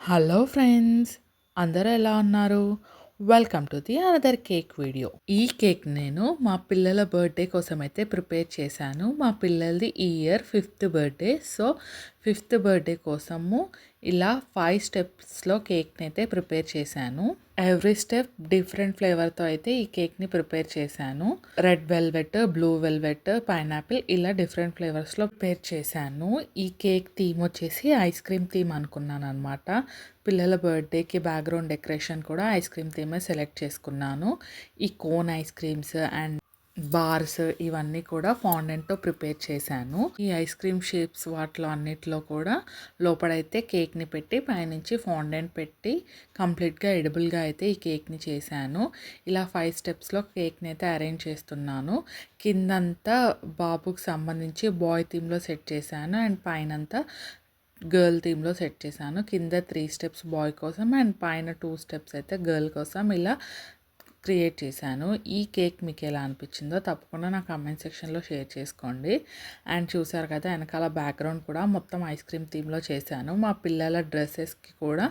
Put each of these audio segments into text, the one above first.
Hello friends, అందరూ ఎలా ఉన్నారు? Welcome to the another cake video. ఈ కేక్ నేను మా పిల్లల బర్త్డే కోసం అయితే ప్రిపేర్ చేశాను. మా పిల్లలది ఈ year 5th birthday. So 5th birthday కోసము ఇలా 5 స్టెప్స్లో కేక్ని అయితే ప్రిపేర్ చేశాను. ఎవ్రీ స్టెప్ డిఫరెంట్ ఫ్లేవర్తో అయితే ఈ కేక్ని ప్రిపేర్ చేశాను. Red velvet, blue velvet, pineapple ఇలా డిఫరెంట్ ఫ్లేవర్స్లో ప్రిపేర్ చేశాను. ఈ కేక్ థీమ్ వచ్చేసి ఐస్ క్రీమ్ థీమ్ అనుకున్నాను అనమాట. పిల్లల బర్త్డేకి బ్యాక్గ్రౌండ్ డెకరేషన్ కూడా ఐస్ క్రీమ్ థీమే సెలెక్ట్ చేసుకున్నాను. ఈ cone ice creams and bars ఇవన్నీ కూడా ఫాండెంట్తో ప్రిపేర్ చేశాను. ఈ ఐస్ క్రీమ్ షేప్స్ వాటిలో అన్నిట్లో కూడా లోపలైతే కేక్ని పెట్టి పైనుంచి ఫాండెంట్ పెట్టి కంప్లీట్గా ఎడిబుల్గా అయితే ఈ కేక్ని చేశాను. ఇలా 5 స్టెప్స్లో కేక్ని అయితే అరేంజ్ చేస్తున్నాను. కిందంతా బాబుకి సంబంధించి బాయ్ థీమ్లో సెట్ చేశాను అండ్ పైనంతా గర్ల్ థీమ్లో సెట్ చేశాను. కింద 3 స్టెప్స్ బాయ్ కోసం అండ్ పైన 2 స్టెప్స్ అయితే గర్ల్ కోసం ఇలా క్రియేట్ చేశాను. ఈ కేక్ మీకు ఎలా అనిపించిందో తప్పకుండా నా కామెంట్ సెక్షన్లో షేర్ చేసుకోండి. అండ్ చూసారు కదా, వెనకాల బ్యాక్గ్రౌండ్ కూడా మొత్తం ఐస్ క్రీమ్ థీమ్లో చేశాను. మా పిల్లల డ్రెస్సెస్కి కూడా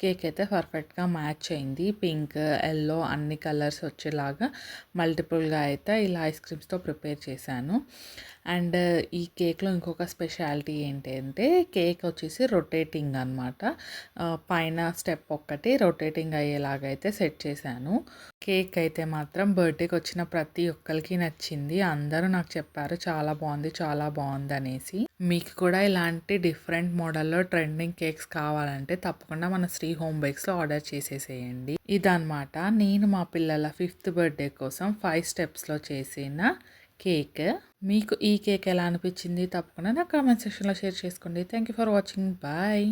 కేక్ అయితే పర్ఫెక్ట్గా మ్యాచ్ అయింది. పింక్, ఎల్లో అన్ని కలర్స్ వచ్చేలాగా మల్టిపుల్గా అయితే ఇలా ఐస్ క్రీమ్స్తో ప్రిపేర్ చేశాను. అండ్ ఈ కేక్లో ఇంకొక స్పెషాలిటీ ఏంటంటే కేక్ వచ్చేసి రొటేటింగ్ అనమాట. పైన స్టెప్ ఒక్కటి రొటేటింగ్ అయ్యేలాగైతే సెట్ చేశాను. కేక్ అయితే మాత్రం బర్త్డేకి వచ్చిన ప్రతి ఒక్కరికి నచ్చింది. అందరూ నాకు చెప్పారు చాలా బాగుంది, చాలా బాగుంది అనేసి. మీకు కూడా ఇలాంటి డిఫరెంట్ మోడల్లో ట్రెండింగ్ కేక్స్ కావాలంటే తప్పకుండా మన శ్రీ హోమ్ బేక్స్లో ఆర్డర్ చేసేసేయండి. ఇదన్నమాట నేను మా పిల్లల 5th బర్త్డే కోసం 5 స్టెప్స్లో చేసిన కేక్. మీకు ఈ కేక్ ఎలా అనిపించింది తప్పకుండా నా కామెంట్ సెక్షన్లో షేర్ చేసుకోండి. Thank you for watching. Bye.